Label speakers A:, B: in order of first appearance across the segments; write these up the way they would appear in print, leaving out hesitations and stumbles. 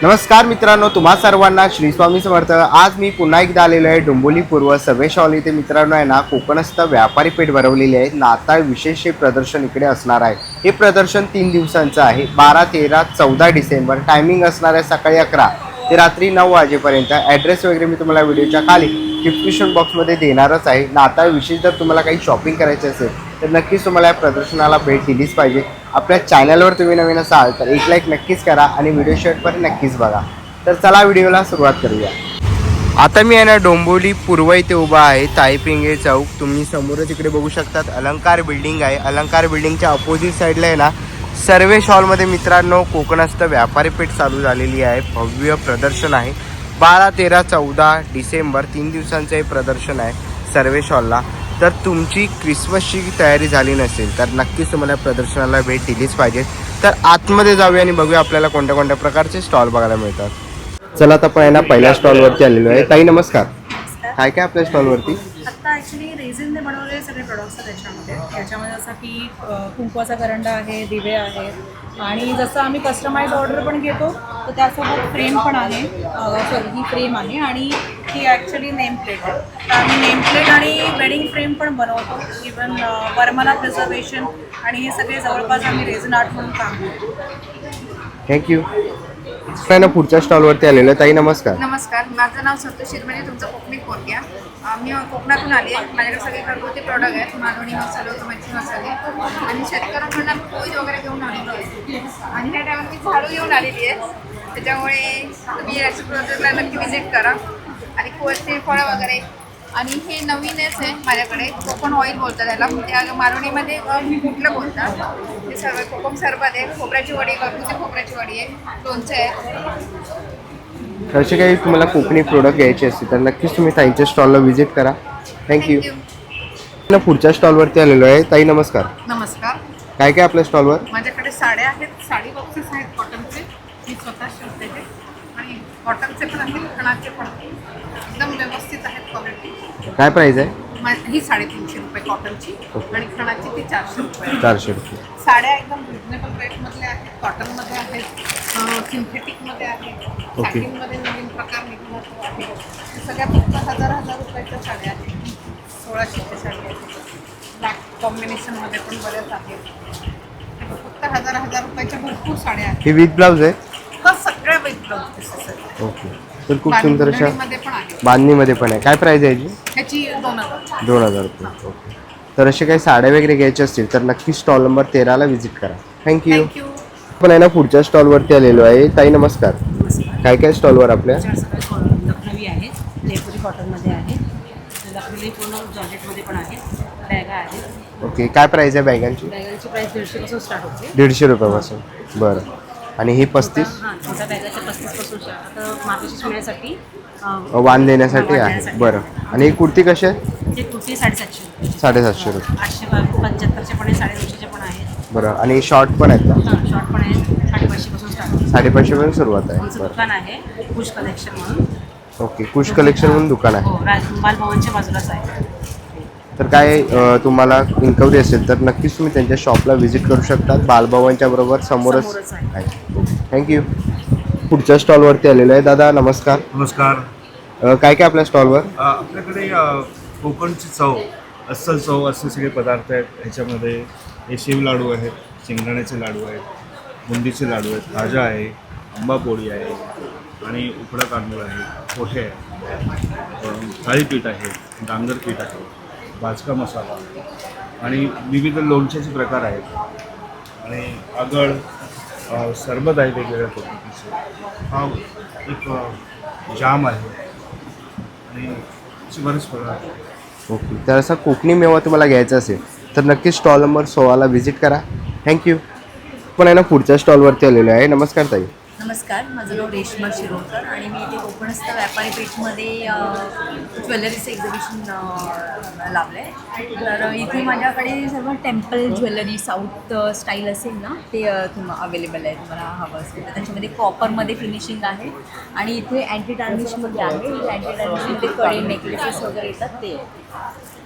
A: नमस्कार मित्रांनो, तुम्हा सर्वांना श्री स्वामी समर्थ। आज मी पुन्हा एकदा आलेलो आहे डोंबिवली पूर्व सर्वेश हॉल इथे। मित्रांनो आहे ना, कोकणस्थ व्यापारी पेठ भरवलेली आहे। नाताळ विशेष हे प्रदर्शन इकडे असणार आहे। हे प्रदर्शन 3 दिवसांचं आहे, 12, 13, 14 डिसेंबर। टायमिंग असणार आहे सकाळी 11 ते रात्री 9 वाजेपर्यंत। ॲड्रेस वगैरे मी तुम्हाला व्हिडिओच्या खाली डिस्क्रिप्शन बॉक्समध्ये देणारच आहे। नाताळ विशेष जर तुम्हाला काही शॉपिंग करायची असेल तर नक्कीच तुम्हाला या प्रदर्शनाला भेट दिलीच पाहिजे। आपल्या चॅनलवर तुम्ही नवीन असाल तर एक लाईक नक्कीच करा आणि व्हिडिओ शेवटपर्यंत नक्कीच बघा। तर चला व्हिडिओला सुरुवात करूया। आता मी आहे ना डोंबिवली पूर्व इथे उभा आहे, ताईपिंगे चौक। तुम्ही समोरच इकडे बघू शकतात अलंकार बिल्डिंग आहे। अलंकार बिल्डिंगच्या अपोजिट साईडला आहे ना सर्वेश हॉलमध्ये मित्रांनो कोकणस्थ व्यापारी पेठ चालू झालेली आहे। भव्य प्रदर्शन आहे। 12, 13, 14 डिसेंबर 3 दिवसांचं हे प्रदर्शन आहे सर्वेश हॉलला। तर तुमची क्रिसमसची तयारी झाली नसेल तर नक्कीच तुम्हाला प्रदर्शनाला भेट दिलीच पाहिजे। तर आतमध्ये जाऊया आणि बघूया आपल्याला कोणत्या कोणत्या प्रकारचे स्टॉल बघायला मिळतात। चला आता पहिला पहिल्या स्टॉलवरती आलेलो आहे। ताई नमस्कार, काय काय आपल्या स्टॉलवरती?
B: आता ॲक्च्युली रेझिनने बनवलेले सगळे प्रोडक्ट्स आहेत याच्यामध्ये जसं की कुंकवाचा करंडा आहे, दिवे आहेत आणि जसं आम्ही कस्टमाइज ऑर्डर पण घेतो तर त्यासोबत फ्रेम पण आहे। सॉरी, ही फ्रेम आहे आणि ही ॲक्च्युली नेम प्लेट आहे। तर आम्ही नेम प्लेट आणि वेडिंग फ्रेम पण बनवतो। इवन वरमाला प्रिझर्वेशन आणि हे सगळे जवळपास आम्ही रेझिन आर्ट म्हणून काम करतो।
A: थँक्यू। ना पुढच्या स्टॉलवरती आलेलो आहे। ताई नमस्कार।
C: नमस्कार, माझं नाव संतोष शिरमणे, तुमचं कोकणी कोणत्या। मी कोकणातून आली आहे। माझ्याकडे सगळे घरगुती प्रॉडक्ट आहेत, मालवणी मसाले, मच्छी मसाले आणि शेतकऱ्यांकडून पोळी वगैरे घेऊन आलेलो आहे आणि त्या टायमात मी झाडू घेऊन आलेली आहे। त्याच्यामुळे तुम्ही याची प्रोजेक्टला नक्की व्हिजिट करा आणि कोळसे फळं वगैरे। आणि हे नवीनच आहे माझ्याकडे, कोकण ऑइल बोलतात त्याला, त्या मालवणीमध्ये कुठलं बोलतात ते सर्व। कोकम सरबत आहे, खोबऱ्याची वडी, घरगुती खोबऱ्याची वडी आहे, लोणचं आहे।
A: असे काही तुम्हाला कोकणी प्रोडक्ट घ्यायचे असतील तर नक्कीच तुम्ही ताईंच्या स्टॉलला व्हिजिट करा। थँक्यू। ना पुढच्या स्टॉलवरती आलेलो आहे। ताई नमस्कार,
C: नमस्कार,
A: काय काय आपल्या स्टॉलवर?
C: माझ्याकडे साड्या आहेत, साडी बॉक्सेस आहेत कॉटनचे, मी स्वतः शिवते ते आणि कॉटनचे पण आहेत, खणाचे पण एकदम व्यवस्थित आहेत क्वालिटी।
A: काय प्राइस आहे?
C: ही 350 रुपये कॉटनची आणि खणाची ती 400 रुपये।
A: 400 रुपये।
C: साड्या एकदम रिजनेबल रेटमधल्या आहेत, कॉटनमध्ये आहेत, सिंथेटिकमध्ये आहेत, सॅटिनमध्ये नवीन प्रकार निघणार आहे। सगळ्या फक्त 1000 रुपयाच्या साड्या आहेत, 1600च्या साड्या आहेत। ब्लॅक कॉम्बिनेशनमध्ये पण बऱ्याच आहेत। फक्त 1000 रुपयाच्या भरपूर साड्या आहेत।
A: ही विथ ब्लाउज आहे?
C: हा, सगळ्या विथ ब्लाउज पीसेस आहेत।
A: ओके, तर खूप सुंदर अशा
C: बांधणीमध्ये पण आहे,
A: बांधणीमध्ये पण आहे। काय प्राइस आहे याची?
C: ह्याची 2000।
A: 2000 रुपये। ओके, तर असे काही साड्या वगैरे घ्यायचे असतील तर नक्की स्टॉल नंबर 13ला व्हिजिट करा। थँक्यू।
C: थँक्यू।
A: पण आहे ना पुढच्या स्टॉलवरती आलेलो आहे। ताई नमस्कार, काय काय स्टॉलवर आपल्या?
B: सगळे लखनवी आहेत, जयपुरी कॉटनमध्ये आहे, लखनवी पूर्ण जॉर्जेटमध्ये पण आहे, बॅगा आहेत।
A: ओके, काय प्राइस आहे बॅगांची?
B: बॅगांची प्राईस 150 पासून स्टार्ट होते।
A: 150 रुपयापासून। बरं, आणि ही 35?
B: हां, छोट्या बॅगाच्या 35 पासून आता मार्गशीर्ष महिन्यासाठी
A: वाण देण्यासाठी आहे। बरं, आणि ही कुर्ती कशी आहे?
B: ते कुर्ती 750 रुपये,
A: 750 रुपये।
B: 875चे पण आहे, 250चे पण आहेत।
A: बरं, आणि शॉर्ट पण आहेत का?
B: हां, शॉर्ट पण आहेत, 550 पासून स्टार्ट होते।
A: 550 पर्यंत सुरुवात आहे।
B: आमचं
A: बरं,
B: दुकान आहे कुश कलेक्शन म्हणून।
A: ओके, कुश कलेक्शन म्हणून दुकान आहे।
B: हो, बालभवनच्या बाजूलाच आहे।
A: तर काय तुम्हाला इन्क्वायरी असेल तर नक्कीच तुम्ही त्यांच्या शॉपला व्हिजिट करू शकता। बालभवनच्या बरोबर समोरच
B: समोरच
A: आहे। थँक्यू। पुढच्या स्टॉलवरती आलेलो आहे। दादा नमस्कार,
D: नमस्कार।
A: काय काय आपल्या स्टॉलवर?
D: आपल्याकडे कोकणची चव, अस्सल चव असे सगळे पदार्थ आहेत। ह्याच्यामध्ये हे शेव लाडू आहेत, शेंगदाण्याचे लाडू आहेत, बुंदीचे लाडू आहेत, खाजा आहे, आंबापोळी आहे आणि उकडा तांदूळ आहे, पोहे आहे, थाळीपीठ आहे, डांगर पीठ आहे, भाजका मसाला आणि विविध लोणच्याचे प्रकार आहेत आणि आगळ, सरबत आहे वेगवेगळ्या पद्धतीचे, हा एक जाम आहे आणि असे बरेच फळं आहेत।
A: ओके, तर असा कोकणी मेवा तुम्हाला घ्यायचा असेल तर नक्कीच स्टॉल नंबर 16ला व्हिजिट करा। थँक्यू। पण आहे ना पुढच्या स्टॉलवरती आलेलो आहे। नमस्कार ताई।
E: नमस्कार, माझं नाव रेश्मा शिरोडकर आणि मी इथे कोकणस्थ व्यापारी पेठमध्ये ज्वेलरीचं एक्झिबिशन लावलं आहे। तर इथे माझ्याकडे सर्व टेम्पल ज्वेलरी साऊथ स्टाईल असेल ना ते अवेलेबल आहे, तुम्हाला हवं असेल तर। त्याच्यामध्ये कॉपरमध्ये फिनिशिंग आहे आणि इथे अँटी टार्निशमध्ये आहे। अँटी टार्निशमध्ये कडे, नेकलेसेस वगैरे येतात ते।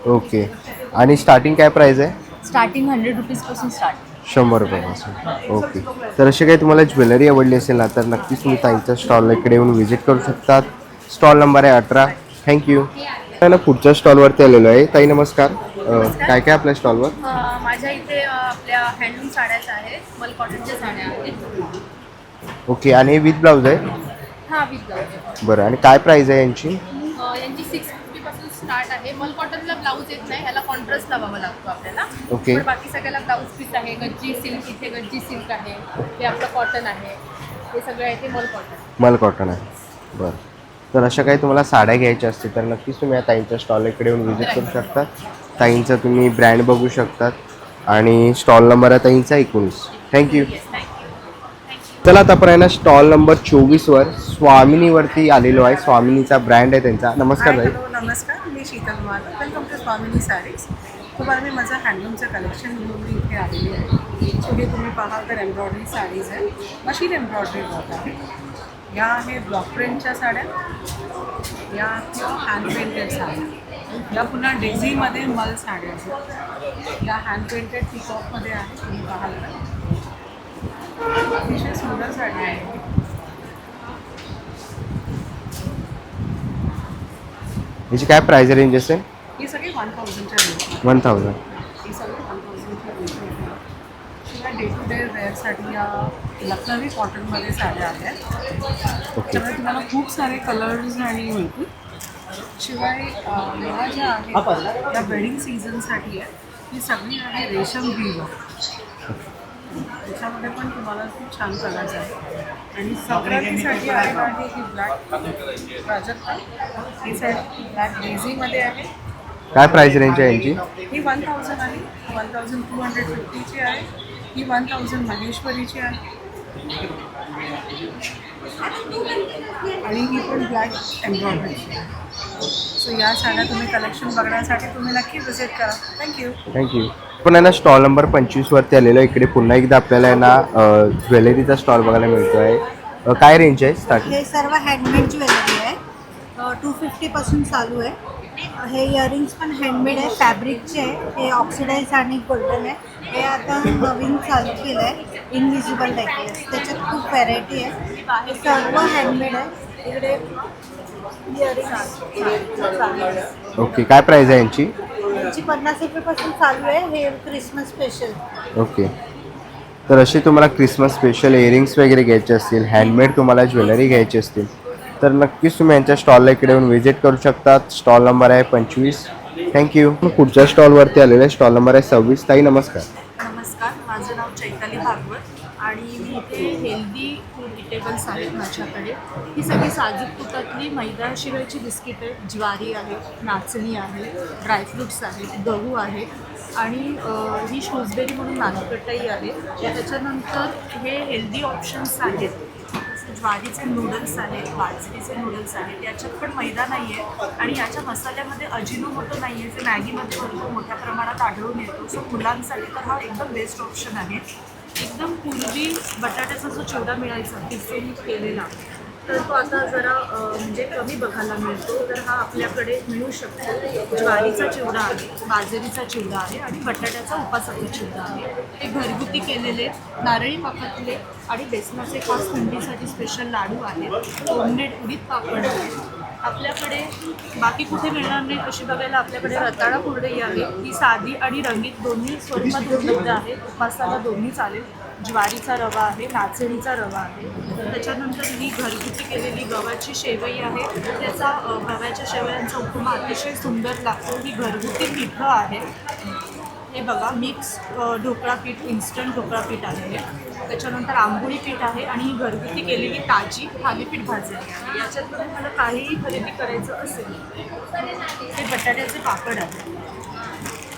A: ओके, आणि स्टार्टिंग काय प्राइस आहे?
E: Starting 100 रुपीजपासून start.
A: 100 रुपयापासून. ओके. तर अशी काही तुम्हाला ज्वेलरी आवडली असेल ना तर नक्कीच तुम्ही ताईंच्या स्टॉल इकडे येऊन व्हिजिट करू शकतात. स्टॉल नंबर आहे 18. थँक्यू. ना पुढच्या स्टॉलवरती आलेलो आहे. ताई नमस्कार. काय काय आपल्या स्टॉलवर?
B: माझ्या इथे आपल्या हँडलूम साड्याच आहेत, मल कॉटनच्या साड्या आहेत.
A: ओके. आणि विथ ब्लाऊज आहे?
B: हां, विथ ब्लाऊज.
A: बरं. आणि काय प्राईज आहे यांची?
B: यांची 650 पासून स्टार्ट आहे. मल कॉटनला ब्लाऊज येत नाही, ह्याला कॉन्ट्रास्ट लावावा लागतो आपल्याला.
A: ओके.
B: पण बाकी सगळ्याला ब्लाऊज पीस आहे. गज्जी सिल्क, इथे गज्जी सिल्क आहे, हे आपलं कॉटन आहे, हे सगळं आहे ते मल कॉटन.
A: मल कॉटन आहे. बरं. तर अशा काही तुम्हाला साड्या घ्यायच्या असतील तर नक्कीच तुम्ही या ताईंच्या स्टॉल इकडे येऊन व्हिजिट करू शकता. ताईंचा तुम्ही ब्रँड बघू शकतात आणि स्टॉल नंबर आहे ताईंचा 19. थँक्यू. चला आता आपण आहे ना स्टॉल नंबर 24वर स्वामिनीवरती आलेलो आहे. स्वामिनीचा ब्रँड आहे त्यांचा. नमस्कार ताई.
F: हॅलो नमस्कार, मी शीतल माल. Welcome to Swamini Sarees. तुम्हाला मी माझं हँडलूमचं कलेक्शन घेऊन मी इथे आलेली आहे. पुढे तुम्ही पाहाल तर एम्ब्रॉयडरी साडीज आहे, मशीन एम्ब्रॉयडरी वर्क आहे. या आहेत ब्लॉक प्रिंटच्या साड्या, या हँड पेंटेड साड्या, या पुन्हा डेझीमध्ये मल साड्या आहेत. या हँड पेंटेड पिकॉपमध्ये आहे. तुम्ही पाहाल तर अतिशय सुंदर साडी आहे.
A: याची काय प्राइस रेंज असेल?
F: ही सगळी 1000च्या रेंज.
A: 1000.
F: ही सगळी 1000च्या रेंजमध्ये. शिवाय डे टू डे वेअरसाठी या लखनवी कॉटनमध्ये साड्या आल्या आहेत.
A: ओके.
F: त्यामुळे तुम्हाला खूप सारे कलर्स आणि मिळतील. शिवाय या ज्या आहेत त्या वेडिंग सीझनसाठी आहे. ही सगळी आहे रेशम वीवर. त्याच्यामध्ये पण तुम्हाला खूप छान कलर्स आहेत. आणि संक्रांतीसाठी आहे आणि ही ब्लॅक प्राजक्ता, ही साईड ब्लॅक डेझीमध्ये आहे.
A: काय प्राइस रेंज आहे यांची?
F: ही 1000 आहे, 1250ची आहे. ही 1000 महेश्वरीची आहे. आणि ही पण ब्लॅक एम्ब्रॉयडरीची आहे. सो या साड्या तुम्ही कलेक्शन बघण्यासाठी तुम्ही नक्की विजिट करा. थँक्यू.
A: थँक्यू. पण आहे ना स्टॉल नंबर 25वरती आलेलो आहे. इकडे पुन्हा एकदा आपल्याला आहे ना ज्वेलरीचा स्टॉल बघायला मिळतो आहे. काय रेंज आहे स्टार्टिंग?
G: हे सर्व हँडमेड ज्वेलरी आहे. 250 पासून चालू आहे. हे इयरिंग्स पण हँडमेड आहे, फॅब्रिकचे आहे. हे ऑक्सिडाईज आणि गोल्डन आहे. हे आता नवीन चालू केलं आहे इनविजिबल नेकलेस. त्याच्यात खूप व्हरायटी आहे. हे सर्व हँडमेड आहे. इकडे इयरिंग्स चालू आहे.
A: ओके. काय प्राइस आहे यांची?
G: यांची 50 रुपयेपासून चालू आहे. हे क्रिसमस स्पेशल.
A: ओके. तर असे तुम्हाला क्रिसमस स्पेशल इयरिंग्स वगैरे घ्यायचे असतील, हँडमेड तुम्हाला ज्वेलरी घ्यायची असतील तर नक्कीच तुम्ही यांच्या स्टॉलला इकडे येऊन व्हिजिट करू शकतात. स्टॉल नंबर आहे 25. थँक्यू. पुढच्या स्टॉलवरती आलेलं आहे. स्टॉल नंबर आहे 26. ताई नमस्कार.
E: नमस्कार, माझं नाव चैताली भागवत आणि मी इथे हेल्दी फूड इटेबल्स आहेत माझ्याकडे. ही सगळी साजूक तुपातली मैद्याशिवायची बिस्किट आहेत. ज्वारी आहे, नाचणी आहे, ड्रायफ्रुट्स आहेत, गहू आहे आणि ही शूजबेरी म्हणून नानकटाई आहे. त्याच्यानंतर हे हेल्दी ऑप्शन्स आहेत. ज्वारीचे नूडल्स आहेत, बाजरीचे नूडल्स आहेत. याच्यात पण मैदा नाही आहे आणि याच्या मसाल्यामध्ये अजिनोमोटो नाही आहे, जे मॅगीमध्ये भरपूर मोठ्या प्रमाणात आढळून येतो. सो मुलांसाठी तर हा एकदम बेस्ट ऑप्शन आहे. एकदम पूर्वी बटाट्याचा जो चिवडा मिळायचा किसून केलेला, तर तो आता जरा म्हणजे कमी बघायला मिळतो. तर हा आपल्याकडे मिळू शकतो. ज्वारीचा चिवडा आहे, बाजरीचा चिवडा आहे आणि बटाट्याचा उपासाचा चिवडा आहे. हे घरगुती केलेले नारळी पाकातले आणि बेसनाचे खास थंडीसाठी स्पेशल लाडू आहेत. होममेड उडीद पापड आहे आपल्याकडे. बाकी कुठे मिळणार नाही अशी बघायला आपल्याकडे रताळा कुरडई आहे. ही साधी आणि रंगीत दोन्ही स्वरूपात उपलब्ध आहे. उपासाला दोन्ही चालेल. ज्वारीचा रवा आहे, नाचणीचा रवा आहे. त्याच्यानंतर ही घरगुती केलेली गव्हाची शेवई आहे. त्याचा गव्हाच्या शेवयांचा उपमा अतिशय सुंदर लागतो. ही घरगुती पिठं आहे. हे बघा मिक्स ढोकळा पीठ, इन्स्टंट ढोकळा पीठ आहे. त्याच्यानंतर आंबोळी पीठ आहे आणि ही घरगुती केलेली ताजी थालीपीठ भाजलेली आहे. याच्यात मला काहीही खरेदी करायचं असेल हे बटाट्याचे पापड आहे.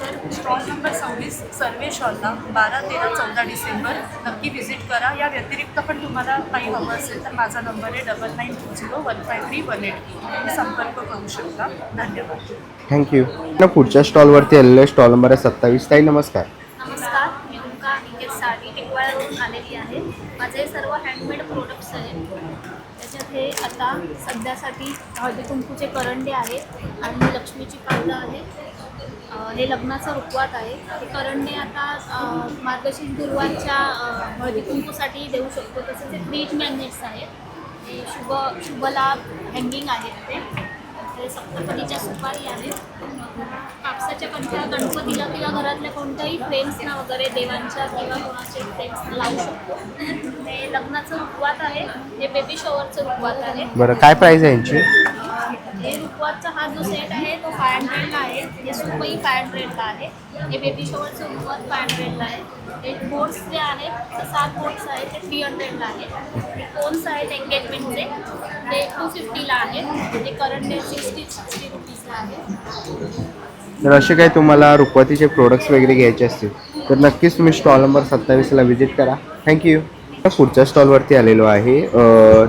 E: तर स्टॉल नंबर 26 सर्वेश हॉलला 12, 13, 14 डिसेंबर नक्की व्हिजिट करा. या व्यतिरिक्त पण तुम्हाला काही हवं असेल तर माझा नंबर आहे 9920153183. तुम्ही संपर्क करू शकता. धन्यवाद.
A: थँक्यू. ना पुढच्या स्टॉलवरती आलेलं आहे. स्टॉल नंबर आहे 27. ताई नमस्कार.
H: नमस्कार, मी ओंका निकेत साडी टिकवाळ्यावरून आलेली आहे. माझे हे सर्व हँडमेड प्रोडक्ट्स आहेत. त्याच्यात हे आता सध्यासाठी हळदी कुंकूचे करंडे आहेत आणि लक्ष्मीची पानं आहे. हे लग्नाचं रुखवात आहे. हे करणने आता मार्गशीर्ष गुरुवारच्या हळदी कुंकूसाठी देऊ शकतो. तसेच हे फ्रीज मॅग्नेट्स आहेत. हे शुभलाभ हँगिंग आहेत ते सप्तपदीच्या सुपारी आहेत. कापसाच्या पंख्या गणपतीला किंवा घरातल्या कोणत्याही फ्रेम्सना वगैरे देवांच्या किंवा कोणाचे फ्रेम्स लावू शकतो. हे लग्नाचं रुखवात आहे. हे बेबी शॉवरचं रुखवात आहे.
A: बरं, काय प्राईस आहे यांची?
H: हे रुखवातचा हा जो सेट आहे तो 500ला आहे. हे सुपही 500ला आहे. हे बेबी शॉवरचं रुखवात 500ला आहे. हे बोर्ड्स जे आहेत 7 बोर्ड्स आहेत ते 300ला आहेत. हे कोन्स आहेत एंगेजमेंटचे ते 250ला आहेत. ते करंट 60 रुपीजला आहे.
A: तर असे काही तुम्हाला रुखवतीचे प्रोडक्ट्स वगैरे घ्यायचे असतील तर नक्कीच तुम्ही स्टॉल नंबर 27ला व्हिजिट करा. थँक्यू. पुढच्या स्टॉलवरती आलेलो आहे.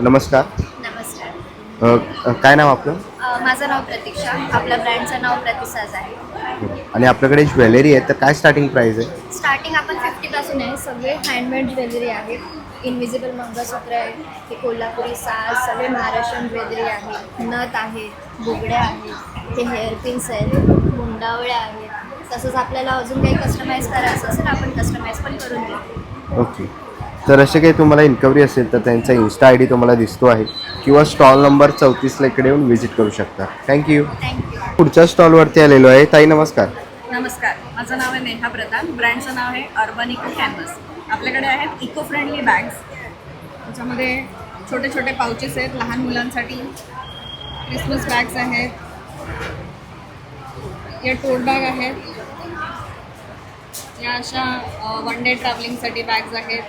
A: नमस्कार.
C: नमस्कार.
A: काय नाव आपलं?
C: माझं नाव प्रतीक्षा. आपल्या ब्रँडचं नाव प्रतिसाज आहे.
A: आणि आपल्याकडे ज्वेलरी आहे तर काय स्टार्टिंग प्राईस आहे?
C: स्टार्टिंग आपण 50पासून आहे. सगळे हँडमेड ज्वेलरी आहेत. इनविजिबल मंगळसूत्र आहे. हे कोल्हापुरी साज, सगळे महाराष्ट्रीयन ज्वेलरी आहे. नथ आहेत, बुगड्या आहेत, ते हेअरपिन्स आहेत, मुंडावळ्या आहेत. तसंच आपल्याला अजून काही कस्टमाइज करायचं असेल आपण कस्टमाइज पण करून देऊ.
A: ओके. तर असे काही तुम्हाला इन्क्वायरी असेल तर त्यांचा इन्स्टा ID तुम्हाला दिसतो आहे किंवा स्टॉल नंबर 34ला इकडे येऊन व्हिजिट करू शकता. थँक्यू. पुढच्या स्टॉलवरती आलेलो आहे. ताई नमस्कार.
F: नमस्कार. माझं नाव आहे नेहा प्रधान. ब्रँडचं नाव आहे अर्बन इको कॅनव्हस. आपल्याकडे आहेत इको फ्रेंडली बॅग्स. त्याच्यामध्ये छोटे छोटे पाउचेस आहेत लहान मुलांसाठी. क्रिसमस बॅग्स आहेत. या टोट बॅग आहेत. या अशा वन डे ट्रॅव्हलिंगसाठी बॅग्स आहेत.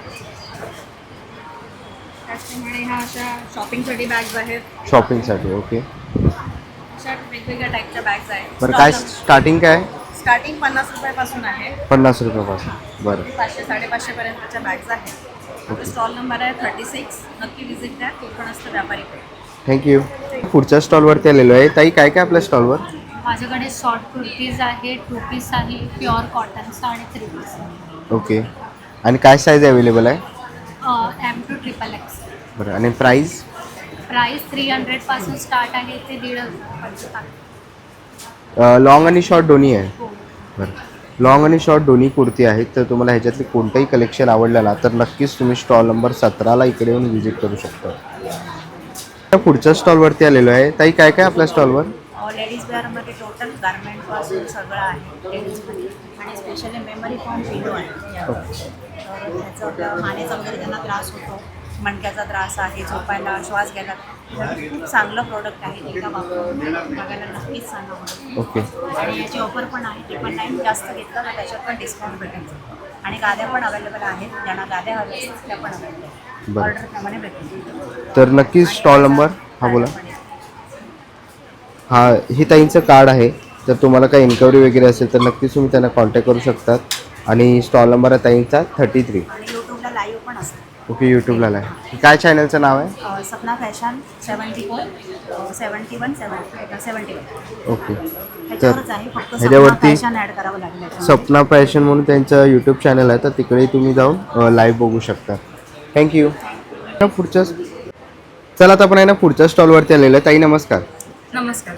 F: त्याचप्रमाणे ह्या अशा शॉपिंगसाठी बॅग्स आहेत.
A: शॉपिंगसाठी. ओके.
F: अशा वेगवेगळ्या टाईपच्या बॅग्स आहेत.
A: बरं, काय स्टार्टिंग काय?
F: स्टार्टिंग 50 रुपयापासून आहे.
A: 50 रुपयापासून. बरं.
F: 500-550 पर्यंतच्या बॅग्स आहेत. स्टॉल नंबर आहे 36. नक्की व्हिजिट द्या. कोकणस्थ व्यापारी पेठ.
A: थँक्यू. पुढच्या स्टॉलवरती आलेलो आहे. ताई काय काय आपल्या स्टॉलवर?
H: माझ्याकडे शॉर्ट कुर्तीज आहे, 2 पीस आहे, प्युअर कॉटन्स आणि 3 पीस.
A: ओके. आणि काय साईज अवेलेबल आहे?
H: M to XXX.
A: बरं. आणि प्राईस?
H: प्राईस 300 पासून स्टार्ट आहे ते 1,500.
A: लॉंग आणि शॉर्ट दोन्ही आहे? बरं. लॉंग आणि शॉर्ट दोन्ही कुर्ती आहेत. तर तुम्हाला ह्याच्यातली कोणतंही कलेक्शन आवडलं ना तर नक्कीच तुम्ही स्टॉल नंबर 17ला इकडे येऊन व्हिजिट करू शकता. पुढच्या स्टॉलवरती आलेलो आहे. ताई काय काय आपल्या स्टॉलवर?
E: लेडीज वेअरमध्ये टोटल गार्मेंटपासून सगळं आहे लेडीजमध्ये. आणि स्पेशली मेमरी फॉर्म पिलो आहे. तर त्याचं मानेचा वगैरे त्यांना त्रास होतो, मणक्याचा त्रास आहे, झोपायला श्वास घ्यायला खूप चांगलं प्रोडक्ट आहे. एकदा वापरून बघायला नक्कीच सांगा.
A: ओके.
E: आणि याची ऑफर पण आहे. ते पण टाईम जास्त घेतलं तर त्याच्यात पण डिस्काउंट भेटायचं. आणि गाद्या पण अवेलेबल आहेत. ज्यांना गाद्या हव्या असतील त्या पण अवेलेबल आहेत.
A: बरं.
E: ऑर्डरप्रमाणे भेटतील.
A: तर नक्कीच स्टॉल नंबर. हां बोला. हा, हे ताईंचं कार्ड आहे. तर तुम्हाला काही इन्क्वायरी वगैरे असेल तर नक्कीच तुम्ही त्यांना कॉन्टॅक्ट करू शकतात. आणि स्टॉल नंबर आहे ताईंचा 33.
E: आणि यूट्यूबला लाईव्ह पण असतं.
A: ओके. यूट्यूबला आहे. काय चॅनलचं नाव आहे?
E: सपना फॅशन 74 71 71.
A: ओके.
E: त्याच्यावरच आहे. फक्त सपना
A: ह्याच्यावरती
E: फॅशन ॲड करावं लागेल.
A: सपना फॅशन म्हणून त्यांचं यूट्यूब चॅनल आहे तर तिकडे तुम्ही जाऊन लाईव्ह बघू शकता. थँक्यू. पुढच्या चला आता आपण आहे ना पुढच्या स्टॉलवरती आलेलं आहे. ताई नमस्कार.
F: नमस्कार.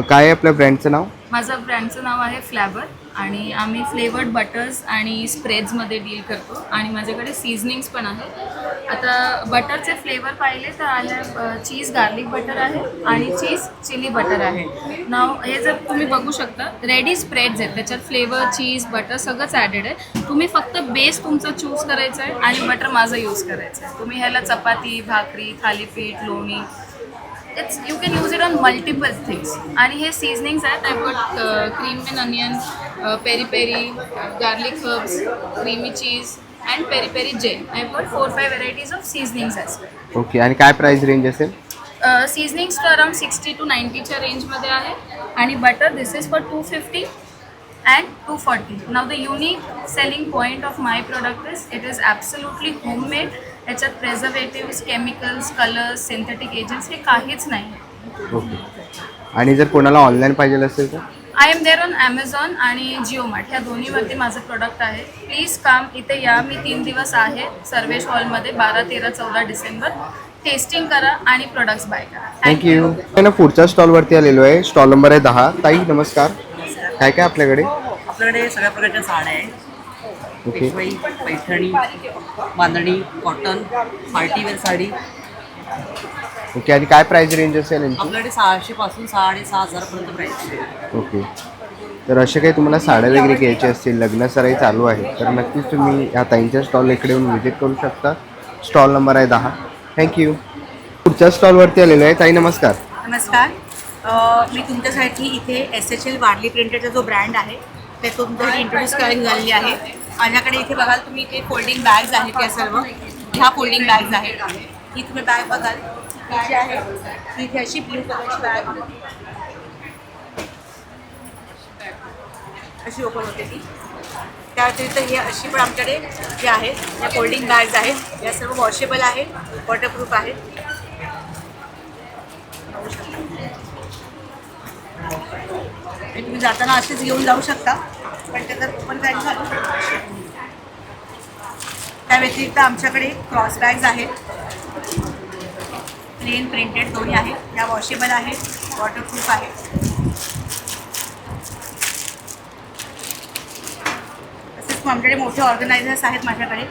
A: काय आहे आपल्या ब्रँडचं नाव?
F: माझं ब्रँडचं नाव आहे फ्लॅवर. आणि आम्ही फ्लेवर्ड बटर्स आणि स्प्रेड्समध्ये डील करतो. आणि माझ्याकडे सीझनिंग्स पण आहेत. आता बटरचे फ्लेवर पाहिले तर आहे चीज गार्लिक बटर आहे आणि चीज चिली बटर आहे. नाव हे जर तुम्ही बघू शकता रेडी स्प्रेड्स आहेत. त्याच्यात फ्लेवर चीज बटर सगळंच ॲडेड आहे. तुम्ही फक्त बेस तुमचा चूज करायचा आहे आणि बटर माझं यूज करायचं आहे. तुम्ही ह्याला चपाती bhakri thalipeeth loni you can use it on multiple things. आणि हे सीझनिंग्स आहेत. I got cream and onion, peri peri, garlic herbs, creamy cheese and peri peri gel. I got 4-5 varieties of seasonings as well.
A: Okay. आणि काय price range असेल?
F: सीझनिंग्स तर around 60 to 90च्या रेंजमध्ये आहे. आणि butter this is for 250 and 240. Now the unique selling point of my product is it is absolutely homemade. याच्यात प्रेझर्वेटिव्स, chemicals, colours, synthetic agents हे काहीच नाही.
A: ओके. आणि जर कोणाला ऑनलाईन पाहिजे असेल तर?
F: I am there on Amazon आणि जिओ मार्ट ह्या दोन्हीवरती माझं प्रोडक्ट आहे. प्लीज काम इथे या. मी 3 दिवस आहे सर्वेश हॉलमध्ये 12, 13, 14 डिसेंबर. टेस्टिंग करा आणि प्रोडक्ट्स बाय करा.
A: थँक्यू. पुढच्या स्टॉलवरती आलेलो आहे. स्टॉल नंबर आहे 10. ताई नमस्कार. काय काय आपल्याकडे?
F: आपल्याकडे सगळ्या प्रकारच्या साड्या आहेत.
A: ओके.
F: पेशवाई, पैठणी, बांधणी, कॉटन, पार्टीवेअर साडी.
A: ओके, आणि काय प्राइस रेंज असेल यांची?
F: आपल्याकडे 600 पासून 6,500 पर्यंत प्राइस आहे.
A: ओके. तर असे काही तुम्हाला साड्या वगैरे घ्यायचे असतील, लग्न सराई चालू आहे, तर नक्कीच तुम्ही ह्या ताईंच्या स्टॉल इकडे येऊन व्हिजिट करू शकता. स्टॉल नंबर आहे 10. थँक्यू. पुढच्या स्टॉलवरती आलेलो आहे. ताई नमस्कार.
E: नमस्कार. मी तुमच्यासाठी इथे SHL वारली प्रिंटेडचा जो ब्रँड आहे ते तुमच्यासाठी इंट्रोड्यूस करायला झालेली आहे. माझ्याकडे इथे बघाल तुम्ही इथे फोल्डिंग बॅग्स आहेत. त्या सर्व ह्या फोल्डिंग बॅग्स आहेत. ही तुम्ही बॅग बघाल ही जी आहे ती इथे अशी ब्ल्यू कलरची बॅग अशी ओपन होते ती. त्या व्यतिरिक्त हे अशी पण आमच्याकडे जे आहेत या फोल्डिंग बॅग्स आहेत. या सर्व वॉशेबल आहेत, वॉटरप्रूफ आहेत. आणि तुम्ही जाताना असेच घेऊन जाऊ शकता, पण ते जर ओपन करायचं झालं. त्या व्यतिरिक्त आमच्याकडे क्रॉस बॅग्स आहेत, प्लेन प्रिंटेड दोन्ही आहेत. या वॉशेबल आहेत, वॉटरप्रूफ आहेत. तसेच आमच्याकडे मोठे ऑर्गनायझर्स आहेत. माझ्याकडे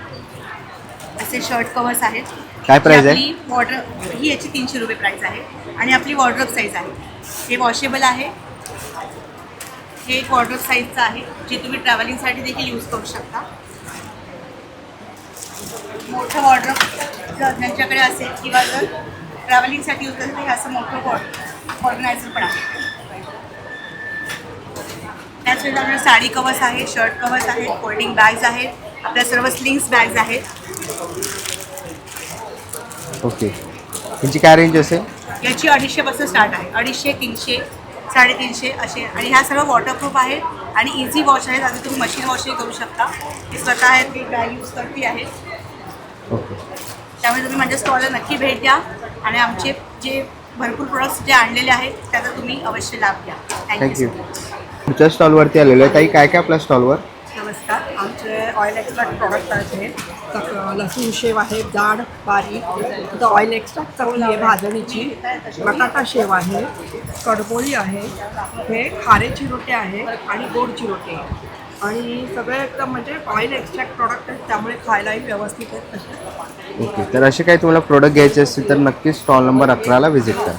E: असे शर्ट कवर्स आहेत.
A: काय प्राइस आहे?
E: आपली वॉर्डर ही याची 300 रुपये प्राइस आहे. आणि आपली वॉर्डरोब साईज आहे. हे वॉशेबल आहे. हे एक वॉर्डरोब साईजचं आहे जे तुम्ही ट्रॅव्हलिंगसाठी देखील यूज करू शकता. मोठं वॉर्डरोब जर त्यांच्याकडे असेल किंवा जर ट्रॅव्हलिंगसाठी यूज असेल तर हे असं मोठं ऑर्गनायझर पण आहे. त्याच वेळेला आपल्याला साडी कवर्स आहे, शर्ट कवर्स आहेत, फोल्डिंग बॅग्स आहेत, आपल्या सर्व स्लिंग्स बॅग्स आहेत.
A: ओके. यांची काय रेंज असेल?
E: याची 250 पासून स्टार्ट आहे. 250, 300, 350 असे. आणि ह्या सर्व वॉटरप्रूफ आहेत आणि इझी वॉश आहेत. आता तुम्ही मशीन वॉशही करू शकता. ती स्वतः आहेत, ती बॅग यूज करते आहे.
A: ओके.
E: त्यामुळे तुम्ही माझ्या स्टॉलला नक्की भेट द्या आणि आमचे जे भरपूर प्रोडक्ट्स जे आणलेले आहेत त्याचा तुम्ही अवश्य लाभ घ्या.
A: थँक्यू. पुढच्या स्टॉलवरती आलेलो आहे. ताई काय काय आपल्या स्टॉलवर?
F: नमस्कार. आमचे ऑइल एक्स्ट्रॅक्ट प्रॉडक्ट आहेत. तर लसूण शेव आहे, जाड बारीक. तर ऑइल एक्स्ट्रॅक्ट चवली आहे भाजणीची. बटाटा शेव आहे, कडबोळी आहे, हे खारे चिरोटे आहे आणि गोड चिरोटे आहे. आणि सगळे एकदम म्हणजे ऑइल एक्स्ट्रॅक्ट प्रॉडक्ट आहेत, त्यामुळे खायलाही व्यवस्थित आहेत असे.
A: ओके. तर असे काही तुम्हाला प्रोडक्ट घ्यायचे असतील तर नक्कीच स्टॉल नंबर 11ला व्हिजिट करा.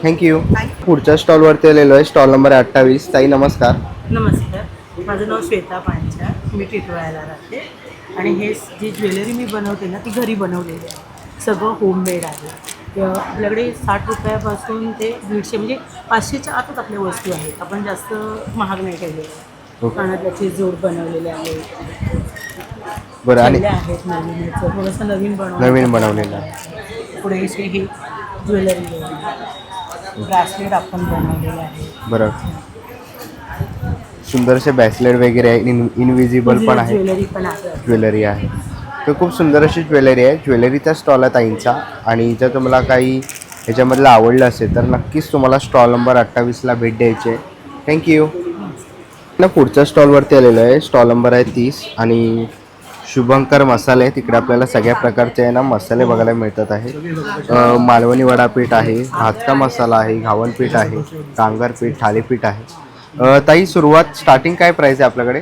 A: थँक्यू. पुढच्या स्टॉलवरती आलेलो आहे. Stall number 28. ताई नमस्कार.
F: नमस्कार. माझं नाव श्वेता पांचाळ. मी टिटवाळ्याला राहते. आणि हे जी ज्वेलरी मी बनवते ना ती घरी बनवलेली आहे. सगळं होममेड आहे. आपल्याकडे 60 रुपयापासून ते 150 म्हणजे 500च्या आतच आपल्या वस्तू आहेत. आपण जास्त महाग नाही केलेले. कानातल्याचे जोड बनवलेले आहेत.
A: बरं. आणि
F: आहेत नवीन थोडंसं नवीन
A: बनवलेलं
F: आहे. पुढे अशी ही ज्वेलरी ब्रासलेट आपण बनवलेलं आहे.
A: बरं. सुंदरसे ब्रेसलेट वगैरे आहे. इनविजिबल पण आहे.
F: ज्वेलरी पण आहे.
A: ज्वेलरी आहे. तर खूप सुंदर अशी ज्वेलरी आहे. ज्वेलरीचा स्टॉल आहे ताईंचा. आणि जर तुम्हाला काही ह्याच्यामधलं आवडलं असेल तर नक्कीच तुम्हाला स्टॉल नंबर 28ला भेट द्यायची आहे. थँक्यू. ना पुढच्या स्टॉलवरती आलेलो आहे. स्टॉल नंबर आहे 30. आणि शुभंकर मसाले. तिकडे आपल्याला सगळ्या प्रकारचे आहे ना मसाले बघायला मिळतात आहे. मालवणी वडापीठ आहे, भाजका मसाला आहे, घावण पीठ आहे, डांगर पीठ, थालीपीठ आहे. ताई सुरुवात स्टार्टिंग काय प्राइस आहे आपल्याकडे?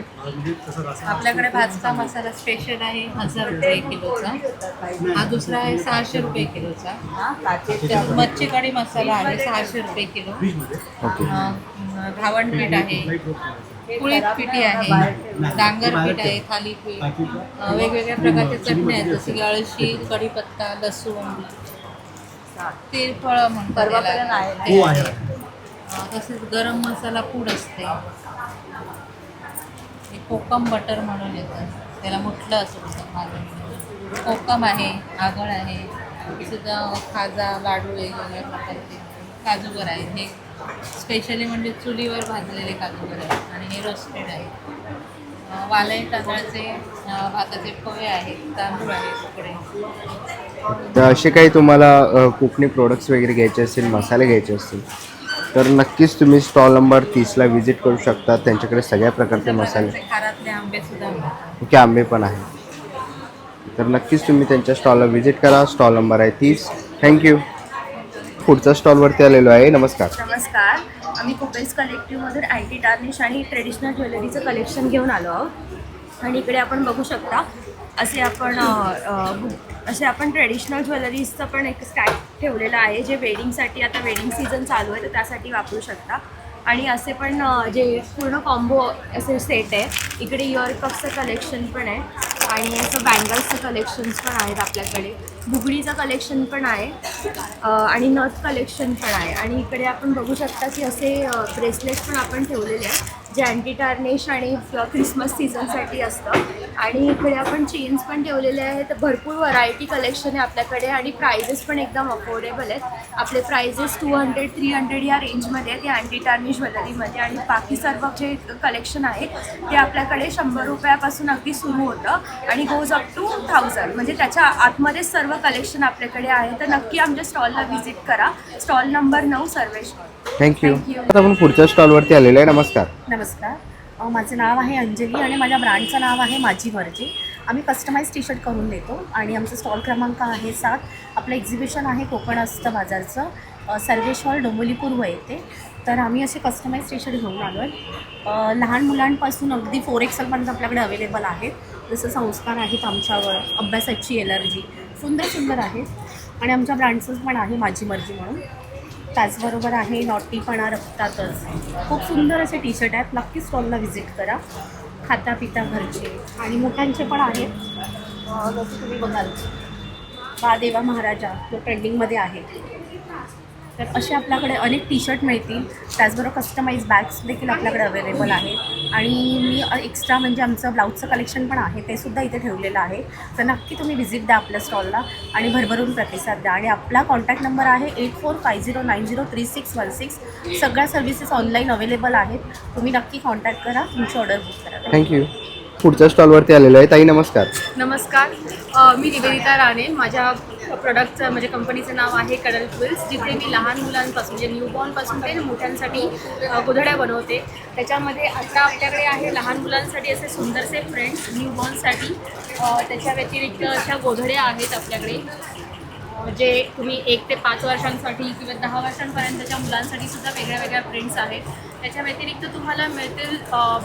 B: आपल्याकडे भाजका मसाला स्पेशल आहे 1000 रुपये किलोचा. हा दुसरा आहे 600 रुपये किलोचा. त्यात मच्छी कढी मसाला आहे 600 रुपये किलो.
A: ओके.
B: घावण पीठ आहे, कुळीत पिठी आहे, डांगर पीठ आहे, थालीपीठ, वेगवेगळ्या प्रकारच्या चटण्या आहेत जसे की अळशी, कढीपत्ता, लसूण, तिरफळ म्हणतात त्याला. तसेच गरम मसाला पूड असते. कोकम बटर म्हणून येतं, त्याला मुठलं असं माझं. कोकम आहे, आगळ आहे, सुद्धा खाजा, लाडू वेगवेगळ्या प्रकारचे काजूगर आहे. हे स्पेशली म्हणजे चुलीवर भाजलेले काजूगर आहेत. आणि हे रोस्टेड आहे. वालई तांदळाचे भाताचे पोहे आहेत, तांदूळ आहेत तुकडे.
A: तर असे काही तुम्हाला कोकणी प्रोडक्ट्स वगैरे घ्यायचे असतील, मसाले घ्यायचे असतील तर नक्कीच तुम्ही स्टॉल नंबर 30ला व्हिजिट करू शकता. त्यांच्याकडे सगळ्या प्रकारचे मसाले.
B: खारातले आंबे सुद्धा मिळतात.
A: ओके. आंबे पण आहे. तर नक्कीच तुम्ही त्यांच्या स्टॉलला व्हिजिट करा. स्टॉल नंबर आहे 30. थँक्यू. पुढच्या स्टॉलवरती आलेलो आहे. नमस्कार.
C: नमस्कार.
E: आम्ही कुपेस कलेक्टिव्हमधून अँटी टार्निश आणि ट्रेडिशनल ज्वेलरीचं कलेक्शन घेऊन आलो आहोत. आणि इकडे आपण बघू शकता असे आपण ट्रेडिशनल ज्वेलरीजचं पण एक स्टॅक ठेवलेलं आहे, जे वेडिंगसाठी आता वेडिंग सीझन चालू आहे तर त्यासाठी वापरू शकता. आणि असे पण जे पूर्ण कॉम्बो असे सेट आहे. इकडे इयरकपचं कलेक्शन पण आहे आणि असं बँगल्सचं कलेक्शन्स पण आहेत आपल्याकडे. बुगडीचं कलेक्शन पण आहे आणि नथ कलेक्शन पण आहे. आणि इकडे आपण बघू शकता की असे ब्रेसलेट पण आपण ठेवलेले आहेत, जे अँटी टार्निश आणि क्रिसमस सीझनसाठी असतं. आणि इकडे आपण चेन्स पण ठेवलेले आहेत. भरपूर व्हरायटी कलेक्शन आहे आपल्याकडे आणि प्राइजेस पण एकदम अफोर्डेबल आहेत. आपले प्राइजेस 200-300 या रेंजमध्ये आहेत या अँटी टार्निश ज्वेलरीमध्ये. आणि बाकी सर्व जे कलेक्शन आहे ते आपल्याकडे 100 रुपयापासून अगदी सुरू होतं आणि गोज अप टू 1000, म्हणजे त्याच्या आतमध्येच सर्व कलेक्शन आपल्याकडे आहे. तर नक्की आमच्या स्टॉलला व्हिजिट करा. Stall number 9 Sarvesh.
A: थँक्यू. आता आपण पुढच्या स्टॉलवरती आलेलो आहे. नमस्कार.
I: नमस्कार. माझं नाव आहे अंजली आणि माझ्या ब्रँडचं नाव आहे माझी मर्जी. आम्ही कस्टमाइज टी शर्ट करून देतो आणि आमचं स्टॉल क्रमांक आहे 7. आपलं एक्झिबिशन आहे कोकणस्थ बाजारचं, सर्वेश हॉल डोंबिवली पूर्व येथे. तर आम्ही असे कस्टमाइज टी शर्ट घेऊन आलो आहे. लहान मुलांपासून अगदी 4XL आपल्याकडे अवेलेबल आहेत. जसं संस्कार आहेत आमच्यावर, अभ्यासाची एलर्जी, सुंदर सुंदर आहेत. आणि आमच्या ब्रँडचं पण आहे माझी मर्जी म्हणून. त्याचबरोबर आहे नॉटीपणा रक्तातच. खूप सुंदर असे टी शर्ट आहेत. नक्की स्टॉलला व्हिजिट करा. खाता पिता घरचे आणि मोठ्यांचे पण आहेत. जसं तुम्ही बघाल देवा महाराजा जो ट्रेंडिंगमध्ये आहे. तर असे आपल्याकडे अनेक टी शर्ट मिळतील. त्याचबरोबर कस्टमाइज बॅग्स देखील आपल्याकडे अवेलेबल आहेत. आणि मी एक्स्ट्रा म्हणजे आमचं ब्लाऊजचं कलेक्शन पण आहे, ते सुद्धा इथे ठेवलेलं आहे. तर नक्की तुम्ही व्हिजिट द्या आपल्या स्टॉलला आणि भरभरून प्रतिसाद द्या. आणि आपला कॉन्टॅक्ट नंबर आहे 8450903616. सगळ्या सर्व्हिसेस ऑनलाईन अवेलेबल आहेत. तुम्ही नक्की कॉन्टॅक्ट करा, तुमची ऑर्डर बुक करा.
A: थँक्यू. पुढच्या स्टॉलवरती आलेलो आहे. ताई नमस्कार.
J: नमस्कार. मी निवेदिता राणे. माझ्या प्रोडक्टचं म्हणजे कंपनीचं नाव आहे कडल क्विल्स, जिथे मी लहान मुलांपासून म्हणजे न्यूबॉर्नपासून ते मोठ्यांसाठी गोधड्या बनवते. त्याच्यामध्ये आता आपल्याकडे आहे लहान मुलांसाठी असे सुंदरसे फ्रेंड्स न्यूबॉर्नसाठी. त्याच्या व्यतिरिक्त अशा गोधड्या आहेत आपल्याकडे, जे तुम्ही 1 ते 5 वर्षांसाठी किंवा 10 वर्षांपर्यंतच्या मुलांसाठी सुद्धा वेगळ्या वेगळ्या प्रिंट्स आहेत. त्याच्या व्यतिरिक्त तुम्हाला मिळतील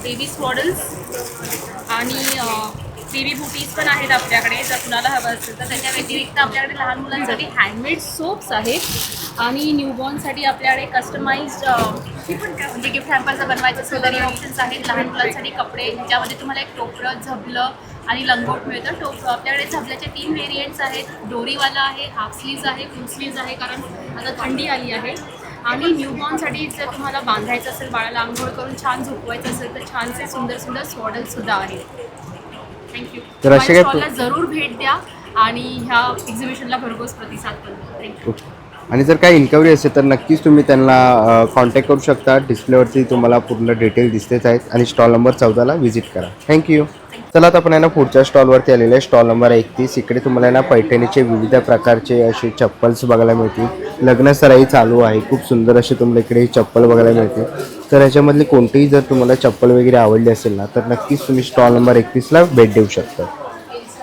J: बेबी स्वॉडल्स आणि बेबी बुटीज पण आहेत आपल्याकडे, जर कुणाला हवं असेल तर. त्याच्या व्यतिरिक्त आपल्याकडे लहान मुलांसाठी हँडमेड सोप्स आहेत आणि न्यूबॉर्नसाठी आपल्याकडे कस्टमाइज्ड म्हणजे गिफ्ट हॅम्परचं बनवायचं असेल तरी ऑप्शन्स आहेत. लहान मुलांसाठी कपडे, ज्यामध्ये तुम्हाला एक टोपरं, झबलं आणि लंगोट मिळतं. आपल्याकडे झबल्याचे 3 व्हेरियंट्स आहेत. डोरीवाला आहे, हाफ स्लीव्ज आहे, फुल स्लीव्ज आहे, कारण आता थंडी आली आहे. आणि न्यूबॉर्नसाठी जर तुम्हाला बांधायचं असेल, बाळाला आंघोळ करून छान झोपवायचं असेल तर छानसे सुंदर सुंदर स्वॉडल्ससुद्धा आहेत. थँक्यू.
A: तर असे काय
J: स्टॉलला जरूर भेट द्या आणि ह्या एक्झिबिशनला भरघोस प्रतिसाद पण द्या. थँक्यू.
A: आणि जर काही इन्क्वायरी असेल तर नक्कीच तुम्ही त्यांना कॉन्टॅक्ट करू शकता. डिस्प्लेवरती तुम्हाला पूर्ण डिटेल दिसतेच आहेत. आणि स्टॉल नंबर 14ला व्हिजिट करा. थँक्यू. चला आता आपण पुढच्या स्टॉलवरती आलेले आहे. Stall number 31. इकडे तुम्हाला पैठणीचे विविध प्रकारचे असे चप्पल्स बघायला मिळतील. लग्नसराई चालू आहे. खूप सुंदर असे तुम्हाला इकडे चप्पल बघायला मिळतील. तर ह्याच्यामधली कोणतीही जर तुम्हाला चप्पल वगैरे आवडली असेल ना तर नक्कीच तुम्ही स्टॉल नंबर 31ला भेट देऊ शकता.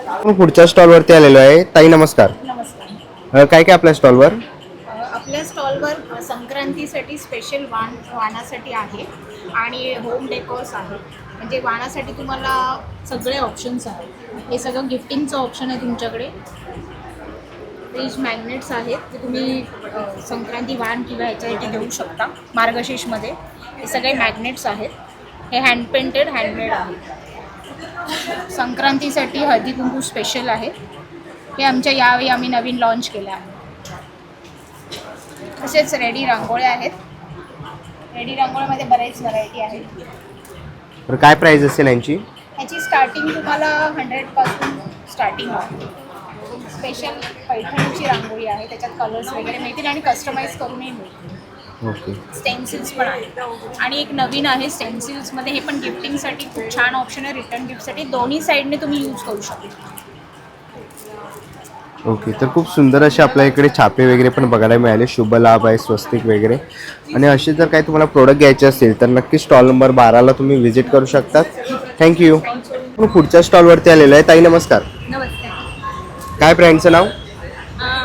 A: आपण पुढच्या स्टॉलवरती आलेलो आहे. ताई नमस्कार.
I: नमस्कार.
A: काय काय आपल्या स्टॉलवर?
I: आपल्या स्टॉलवर संक्रांतीसाठी स्पेशल वाणासाठी आहे आणि होम डेकोर्स आहे. म्हणजे वाणासाठी तुम्हाला सगळे ऑप्शन्स आहेत. हे सगळं गिफ्टिंगचं ऑप्शन आहे तुमच्याकडे. फ्रीज मॅग्नेट्स आहेत, ते तुम्ही संक्रांती वाण किंवा ह्याच्यासाठी घेऊ शकता. मार्गशीर्षमध्ये हे सगळे मॅग्नेट्स आहेत. हे हँड पेंटेड हँडमेड आहे. संक्रांतीसाठी हळदी कुंकू स्पेशल आहे. हे आमच्या यावेळी आम्ही नवीन लॉन्च केलं आहे. तसेच रेडी रांगोळ्या आहेत. रेडी रांगोळ्यामध्ये बरेच व्हरायटी आहेत.
A: तर काय प्राईस असेल यांची?
I: ह्याची स्टार्टिंग तुम्हाला 100पासून स्टार्टिंग आहे. स्पेशल पैठणीची रांगोळी आहे, त्याच्यात कलर्स वगैरे मिळतील आणि कस्टमाइज करूनही मिळतील.
A: ओके.
I: स्टेन्सिल्स पण आहेत. आणि एक नवीन आहे स्टेन्सिल्समध्ये, हे पण गिफ्टिंगसाठी खूप छान ऑप्शन आहे. रिटर्न गिफ्टसाठी दोन्ही साईडने तुम्ही यूज करू शकता.
A: ओके. तर खूप सुंदर असे आपल्या इकडे छापे वगैरे पण बघायला मिळाले. शुभ लाभ आहे, स्वस्तिक वगैरे. आणि असे जर काही तुम्हाला प्रोडक्ट घ्यायचे असेल तर नक्की स्टॉल नंबर 12ला तुम्ही व्हिजिट करू शकता. थँक्यू. पुढच्या स्टॉलवरती आलेलो आहे. ताई नमस्कार.
J: नमस्कार.
A: काय ब्रँडचं नाव?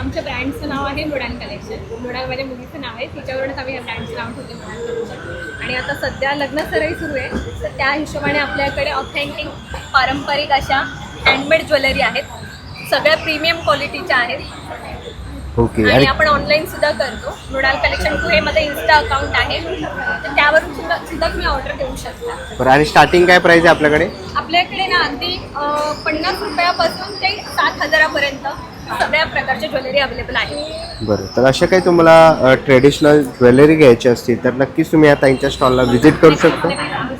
J: आमच्या ब्रँडचं नाव आहे मृणाल कलेक्शन. मृणाल माझ्या मुलीचं नाव आहे, तिच्यावरूनच आम्ही या ब्रँडचं नाव ठेवलं मृणाल कलेक्शन. आणि आता सध्या लग्न सराई सुरू आहे, तर त्या हिशोबाने आपल्याकडे ऑथेंटिक पारंपरिक अशा हँडमेड ज्वेलरी आहेत. सगळ्या प्रीमियम क्वालिटीच्या आहेत.
A: ओके.
J: आणि
A: आणि
J: आपण ऑनलाईन सुद्धा करतो. मृणाल कलेक्शन 2 हे मध्ये इन्स्टा अकाउंट आहे, तर त्यावरून सुद्धा तुम्ही ऑर्डर देऊ शकता.
A: बरं, आणि स्टार्टिंग काय प्राईस आहे आपल्याकडे?
J: आपल्याकडे ना अगदी 50 रुपयापासून ते 7,000पर्यंत सगळ्या प्रकारच्या ज्वेलरी अवेलेबल आहे.
A: बरं, तर अशा काही तुम्हाला ट्रेडिशनल ज्वेलरी घ्यायची असतील तर नक्कीच तुम्ही आता यांच्या स्टॉलला व्हिजिट करू शकता.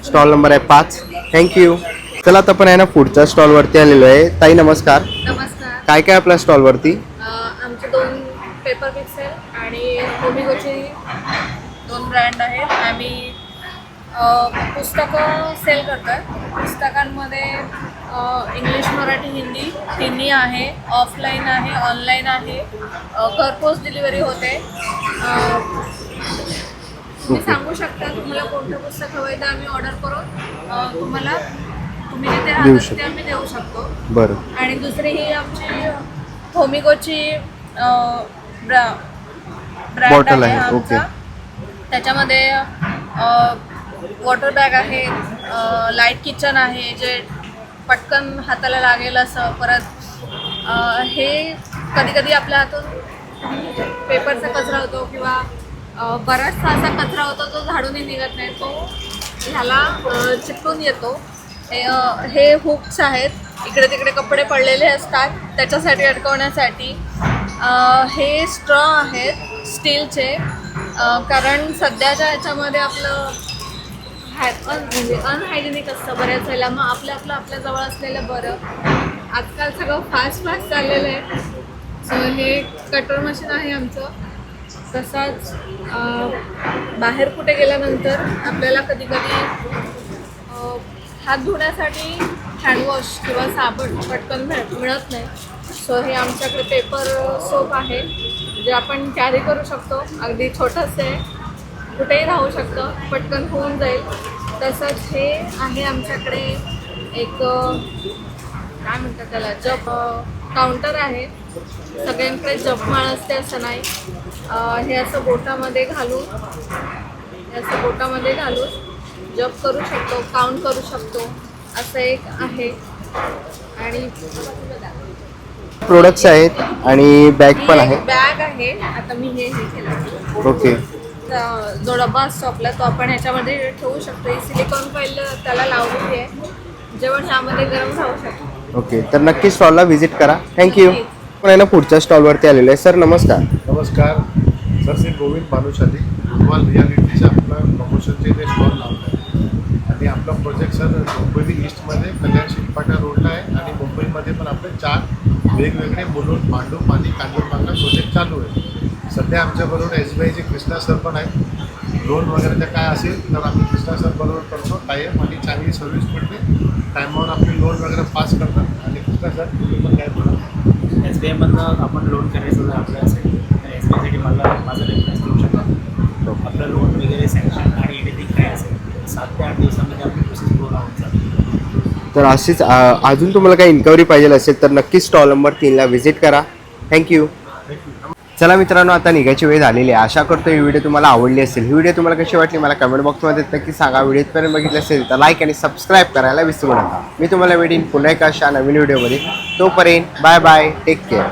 A: स्टॉल नंबर आहे 5. थँक्यू. चला आता आपण आहे ना पुढच्या स्टॉलवरती आलेलो आहे. ताई नमस्कार.
J: नमस्कार.
A: काय काय आपल्या स्टॉलवरती?
J: आमचे 2 पेपर पिक्सेल आणि होमिगोचे 2 ब्रँड आहेत. आम्ही पुस्तकं सेल करतो आहे. पुस्तकांमध्ये इंग्लिश, मराठी, हिंदी तिन्ही आहे. ऑफलाईन आहे, ऑनलाईन आहे, घरपोच डिलिव्हरी होते. तुम्ही सांगू शकता तुम्हाला कोणतं पुस्तक हवं आहे, तर आम्ही ऑर्डर करून तुम्हाला तुम्ही जिथे राहता तिथे आम्ही देऊ शकतो.
A: बरं.
J: आणि दुसरी ही आमची होमिगोची ब्रँड
A: बॉटल
J: आहे
A: आहे. ओके.
J: आमचा. त्याच्यामध्ये वॉटर बॅग आहे, लाईट किचन आहे जे पटकन हाताला लागेल असं. परत हे कधी कधी आपल्या हातून पेपरचा कचरा होतो किंवा बराचसा असा कचरा होतो जो झाडूनही निघत नाही, तो ह्याला चिपटून येतो. हे हुक्स आहेत, इकडे तिकडे कपडे पडलेले असतात त्याच्यासाठी अडकवण्यासाठी. हे स्ट्रॉ आहेत स्टीलचे, कारण सध्याच्या ह्याच्यामध्ये आपलं म्हणजे अनहायजेनिक असतं बऱ्याच वेळेला. मग आपल्याजवळ असलेलं बरं. आजकाल सगळं फास्ट चाललेलं आहे. सो हे कटर मशीन आहे आमचं. तसाच बाहेर कुठे गेल्यानंतर आपल्याला कधी कधी हात धुण्यासाठी हँडवॉश किंवा साबण पटकन मिळत नाही. सो हे आमच्याकडे पेपर सोप आहे जे आपण कॅरी करू शकतो. अगदी छोटंसं आहे, कुठेही राहू शकतं, पटकन होऊन जाईल. तसंच हे आहे आमच्याकडे एक काय म्हणतात त्याला, जप काउंटर आहे. सगळ्यांकडे जपमाळ असते असं नाही. हे असं बोटामध्ये घालून जप करू शकतो, काउंट करू शकतो, असं एक आहे. आणि
A: प्रोडक्ट्स आहेत आणि बॅग पण आहे.
J: बॅग आहे. आता मी हे केलं.
A: ओके.
J: जो डब्बा असतो आपला तो आपण ह्याच्यामध्ये ठेवू शकतो. ही सिलिकॉन फाईल त्याला लावलेली आहे, जेवण ह्यामध्ये गरम राहू शकतो.
A: ओके, तर नक्की स्टॉलला व्हिजिट करा. थँक्यू. आपण आहे ना पुढच्या स्टॉलवरती आलेलो आहे. सर नमस्कार.
K: नमस्कार सर, श्री गोविंद भानुशाली भगवान रियालिटीचे आपलं प्रमोशनचे इथे स्टॉल लावलं आहे. आणि आपला प्रोजेक्ट सर डोंबिवली ईस्टमध्ये कल्याण शिल्पाटा रोडला आहे. आणि मुंबईमध्ये पण आपले 4 वेगवेगळे मुलुंड, भांडूप आणि कांजूरमार्गा प्रोजेक्ट चालू आहे. सध्या आमच्याबरोबर SBIचे कृष्णा सर पण आहेत. लोन वगैरे जर काय असेल तर आम्ही कृष्णा सर बरोबर करतो टाईम, आणि चांगली सर्व्हिस मिळते. टायमावर आपली लोन वगैरे पास करतात. आणि कृष्णा सर तुम्ही पण काय बोला?
L: SBIमधनं आपण लोन करायचं जर आपल्यासाठी तर SBIसाठी मला माझा रेफरन्स देऊ शकता. आपलं लोन वगैरे सँक्शन आणि एनिथिंग काय असेल 7 ते 8 दिवसामध्ये आपली प्रोसेस पूर्ण होऊन जाते.
A: तर अशीच अजून तुम्हाला काही इन्क्वायरी पाहिजे असेल तर नक्कीच स्टॉल नंबर 3ला व्हिजिट करा. थँक्यू. चला मित्रांनो, आता निघायची वेळ झालेली आहे. आशा करतो ही व्हिडिओ तुम्हाला आवडली असेल. ही व्हिडिओ तुम्हाला कशी वाटली मला कमेंट बॉक्समध्ये नक्की सांगा. व्हिडिओपर्यंत बघितलं असेल तर लाईक आणि सबस्क्राईब करायला विसरू नका. मी तुम्हाला भेटेन पुन्हा एका अशा नवीन व्हिडिओमध्ये. तोपर्यंत बाय बाय, टेक केअर.